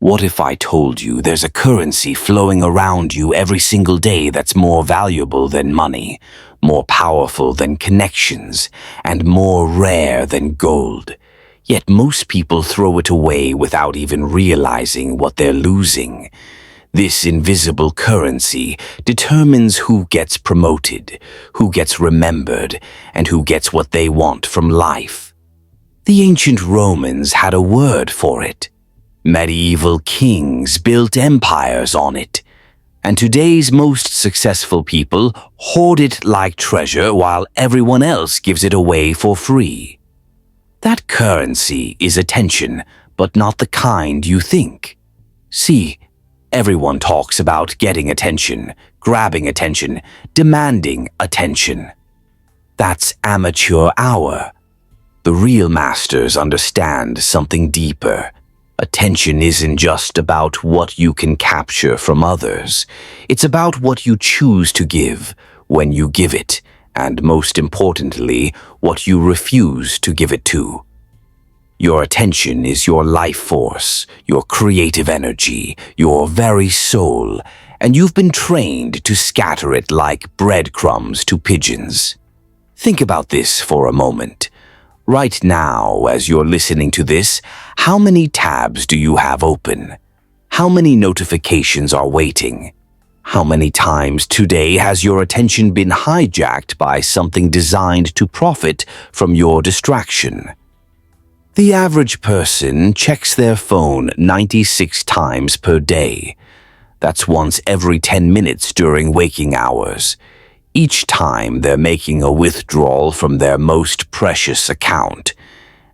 What if I told you there's a currency flowing around you every single day that's more valuable than money, more powerful than connections, and more rare than gold? Yet most people throw it away without even realizing what they're losing. This invisible currency determines who gets promoted, who gets remembered, and who gets what they want from life. The ancient Romans had a word for it. Medieval kings built empires on it, and today's most successful people hoard it like treasure while everyone else gives it away for free. That currency is attention, but not the kind you think. See, everyone talks about getting attention, grabbing attention, demanding attention. That's amateur hour. The real masters understand something deeper. Attention isn't just about what you can capture from others. It's about what you choose to give, when you give it, and most importantly, what you refuse to give it to. Your attention is your life force, your creative energy, your very soul, and you've been trained to scatter it like breadcrumbs to pigeons. Think about this for a moment. Right now, as you're listening to this, how many tabs do you have open? How many notifications are waiting? How many times today has your attention been hijacked by something designed to profit from your distraction? The average person checks their phone 96 times per day. That's once every 10 minutes during waking hours. Each time they're making a withdrawal from their most precious account,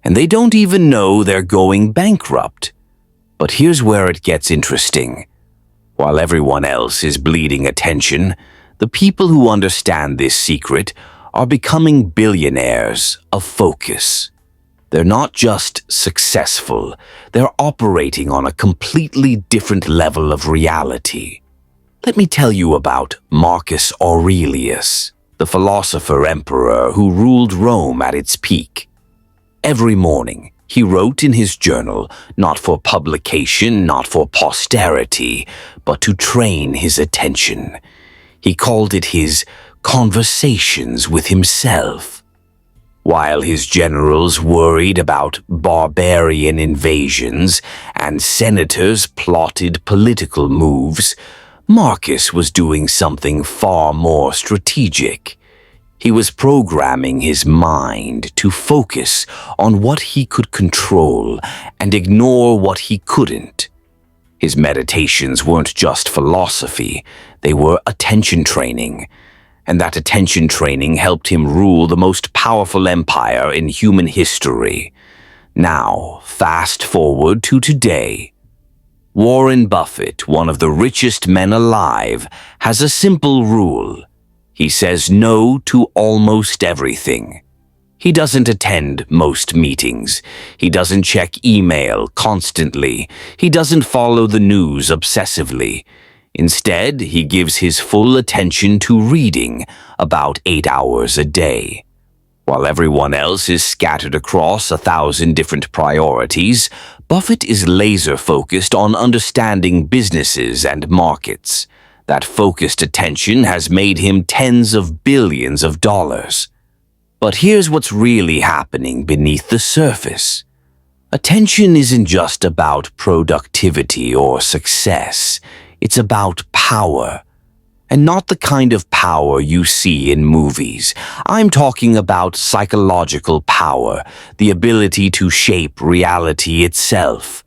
and they don't even know they're going bankrupt. But here's where it gets interesting. While everyone else is bleeding attention, the people who understand this secret are becoming billionaires of focus. They're not just successful, they're operating on a completely different level of reality. Let me tell you about Marcus Aurelius, the philosopher-emperor who ruled Rome at its peak. Every morning, he wrote in his journal, not for publication, not for posterity, but to train his attention. He called it his conversations with himself. While his generals worried about barbarian invasions and senators plotted political moves, Marcus was doing something far more strategic. He was programming his mind to focus on what he could control and ignore what he couldn't. His meditations weren't just philosophy, they were attention training. And that attention training helped him rule the most powerful empire in human history. Now, fast forward to today. Warren Buffett, one of the richest men alive, has a simple rule. He says no to almost everything. He doesn't attend most meetings. He doesn't check email constantly. He doesn't follow the news obsessively. Instead, he gives his full attention to reading, about 8 hours a day. While everyone else is scattered across 1,000 different priorities, Buffett is laser-focused on understanding businesses and markets. That focused attention has made him tens of billions of dollars. But here's what's really happening beneath the surface. Attention isn't just about productivity or success. It's about power. And not the kind of power you see in movies. I'm talking about psychological power, the ability to shape reality itself.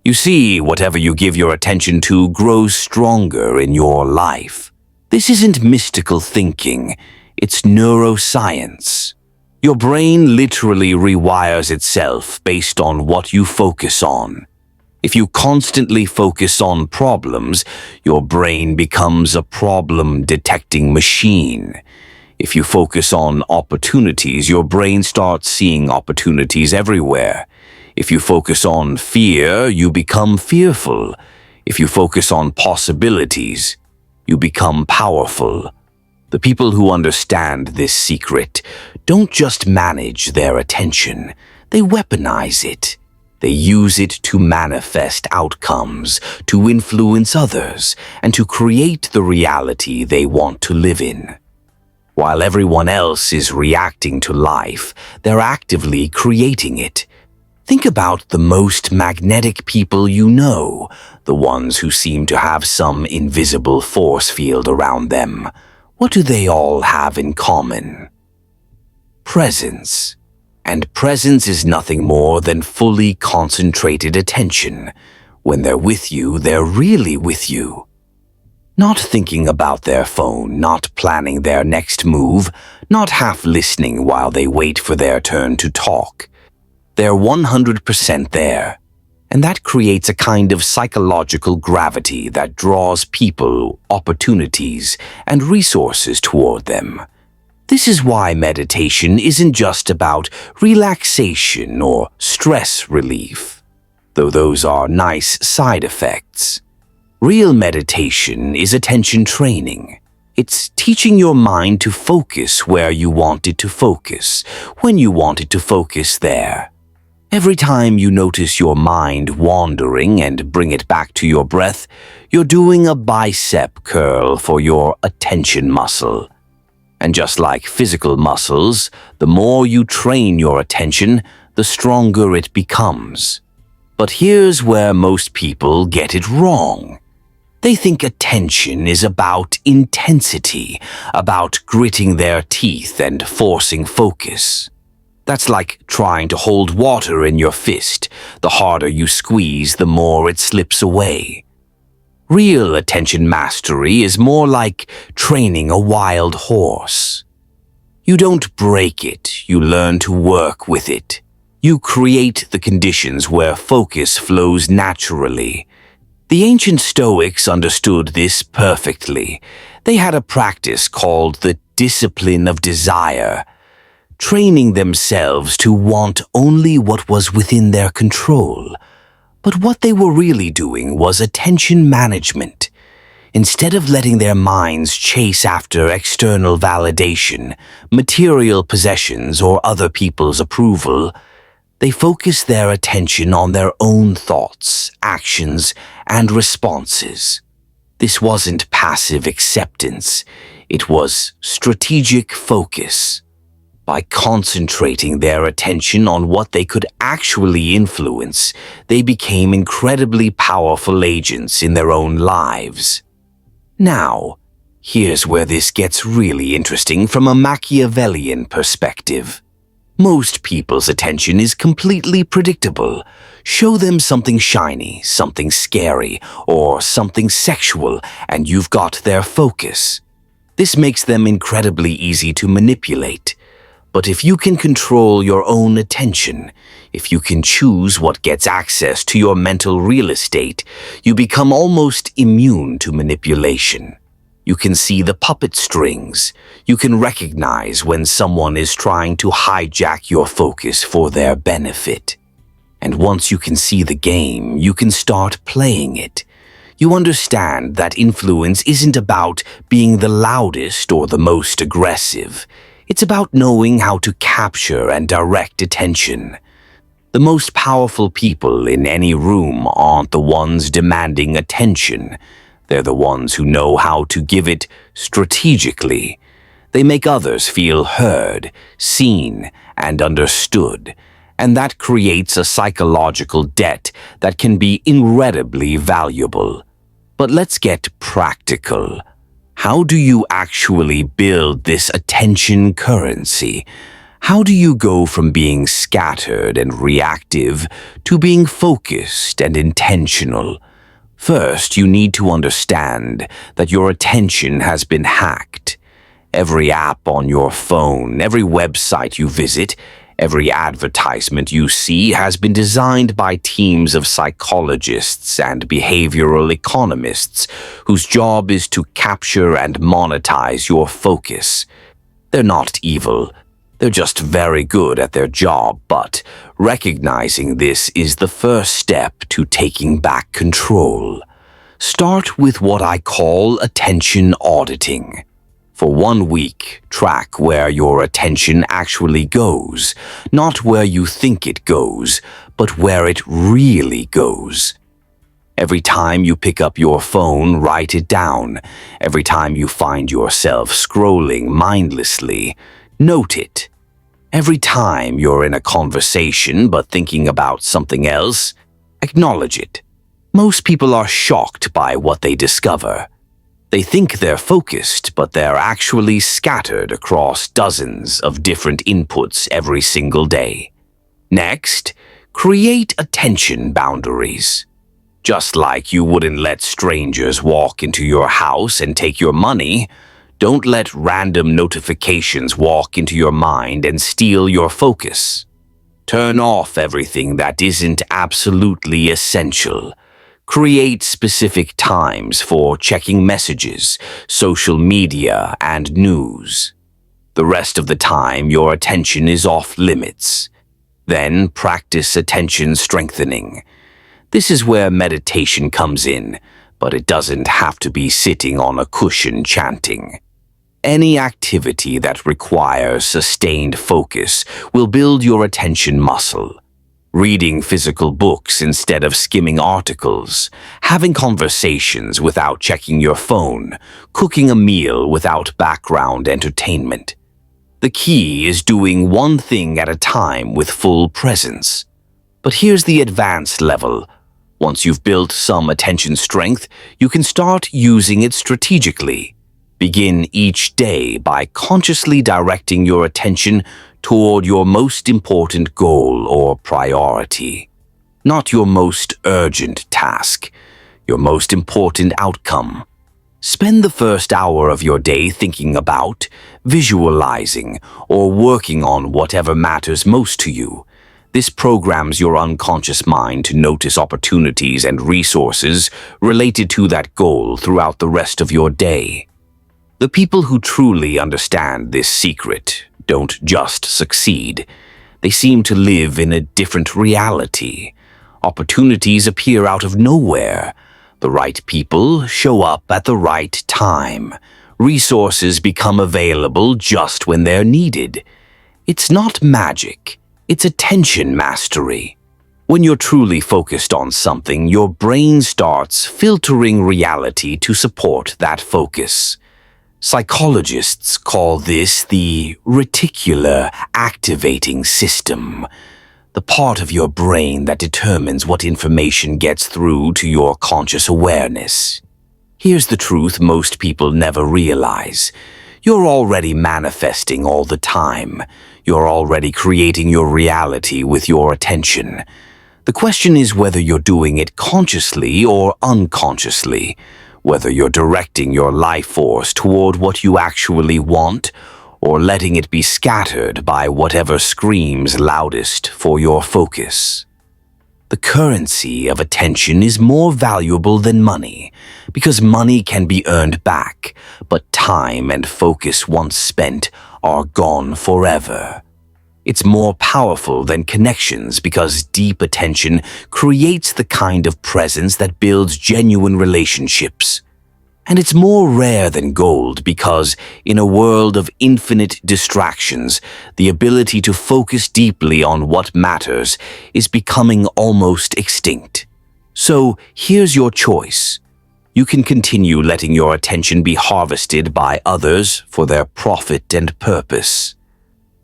You see, whatever you give your attention to grows stronger in your life. This isn't mystical thinking, it's neuroscience. Your brain literally rewires itself based on what you focus on. If you constantly focus on problems, your brain becomes a problem-detecting machine. If you focus on opportunities, your brain starts seeing opportunities everywhere. If you focus on fear, you become fearful. If you focus on possibilities, you become powerful. The people who understand this secret don't just manage their attention, they weaponize it. They use it to manifest outcomes, to influence others, and to create the reality they want to live in. While everyone else is reacting to life, they're actively creating it. Think about the most magnetic people you know, the ones who seem to have some invisible force field around them. What do they all have in common? Presence. And presence is nothing more than fully concentrated attention. When they're with you, they're really with you. Not thinking about their phone, not planning their next move, not half listening while they wait for their turn to talk. They're 100% there. And that creates a kind of psychological gravity that draws people, opportunities, and resources toward them. This is why meditation isn't just about relaxation or stress relief, though those are nice side effects. Real meditation is attention training. It's teaching your mind to focus where you want it to focus, when you want it to focus there. Every time you notice your mind wandering and bring it back to your breath, you're doing a bicep curl for your attention muscle. And just like physical muscles, the more you train your attention, the stronger it becomes. But here's where most people get it wrong. They think attention is about intensity, about gritting their teeth and forcing focus. That's like trying to hold water in your fist. The harder you squeeze, the more it slips away. Real attention mastery is more like training a wild horse. You don't break it, you learn to work with it. You create the conditions where focus flows naturally. The ancient Stoics understood this perfectly. They had a practice called the discipline of desire, training themselves to want only what was within their control. But what they were really doing was attention management. Instead of letting their minds chase after external validation, material possessions, or other people's approval, they focused their attention on their own thoughts, actions, and responses. This wasn't passive acceptance, it was strategic focus. By concentrating their attention on what they could actually influence, they became incredibly powerful agents in their own lives. Now, here's where this gets really interesting from a Machiavellian perspective. Most people's attention is completely predictable. Show them something shiny, something scary, or something sexual, and you've got their focus. This makes them incredibly easy to manipulate. But if you can control your own attention, if you can choose what gets access to your mental real estate, you become almost immune to manipulation. You can see the puppet strings. You can recognize when someone is trying to hijack your focus for their benefit. And once you can see the game, you can start playing it. You understand that influence isn't about being the loudest or the most aggressive. It's about knowing how to capture and direct attention. The most powerful people in any room aren't the ones demanding attention. They're the ones who know how to give it strategically. They make others feel heard, seen, and understood, and that creates a psychological debt that can be incredibly valuable. But let's get practical. How do you actually build this attention currency? How do you go from being scattered and reactive to being focused and intentional? First, you need to understand that your attention has been hacked. Every app on your phone, every website you visit, every advertisement you see has been designed by teams of psychologists and behavioral economists whose job is to capture and monetize your focus. They're not evil. They're just very good at their job, but recognizing this is the first step to taking back control. Start with what I call attention auditing. For 1 week, track where your attention actually goes, not where you think it goes, but where it really goes. Every time you pick up your phone, write it down. Every time you find yourself scrolling mindlessly, note it. Every time you're in a conversation but thinking about something else, acknowledge it. Most people are shocked by what they discover. They think they're focused, but they're actually scattered across dozens of different inputs every single day. Next, create attention boundaries. Just like you wouldn't let strangers walk into your house and take your money, don't let random notifications walk into your mind and steal your focus. Turn off everything that isn't absolutely essential. Create specific times for checking messages, social media, and news. The rest of the time, your attention is off limits. Then practice attention strengthening. This is where meditation comes in, but it doesn't have to be sitting on a cushion chanting. Any activity that requires sustained focus will build your attention muscle. Reading physical books instead of skimming articles, having conversations without checking your phone, cooking a meal without background entertainment. The key is doing one thing at a time with full presence. But here's the advanced level. Once you've built some attention strength, you can start using it strategically. Begin each day by consciously directing your attention toward your most important goal or priority. Not your most urgent task, your most important outcome. Spend the first hour of your day thinking about, visualizing, or working on whatever matters most to you. This programs your unconscious mind to notice opportunities and resources related to that goal throughout the rest of your day. The people who truly understand this secret don't just succeed. They seem to live in a different reality. Opportunities appear out of nowhere. The right people show up at the right time. Resources become available just when they're needed. It's not magic. It's attention mastery. When you're truly focused on something, your brain starts filtering reality to support that focus. Psychologists call this the reticular activating system, the part of your brain that determines what information gets through to your conscious awareness. Here's the truth most people never realize. You're already manifesting all the time. You're already creating your reality with your attention. The question is whether you're doing it consciously or unconsciously, whether you're directing your life force toward what you actually want or letting it be scattered by whatever screams loudest for your focus. The currency of attention is more valuable than money, because money can be earned back, but time and focus once spent are gone forever. It's more powerful than connections because deep attention creates the kind of presence that builds genuine relationships. And it's more rare than gold because, in a world of infinite distractions, the ability to focus deeply on what matters is becoming almost extinct. So, here's your choice. You can continue letting your attention be harvested by others for their profit and purpose.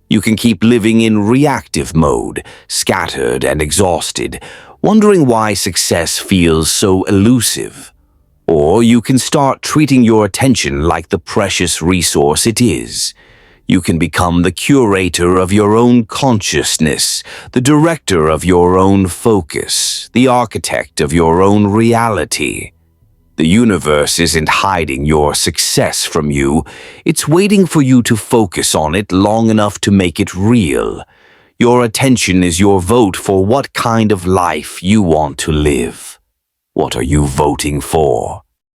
You can keep living in reactive mode, scattered and exhausted, wondering why success feels so elusive. Or you can start treating your attention like the precious resource it is. You can become the curator of your own consciousness, the director of your own focus, the architect of your own reality. The universe isn't hiding your success from you. It's waiting for you to focus on it long enough to make it real. Your attention is your vote for what kind of life you want to live. What are you voting for?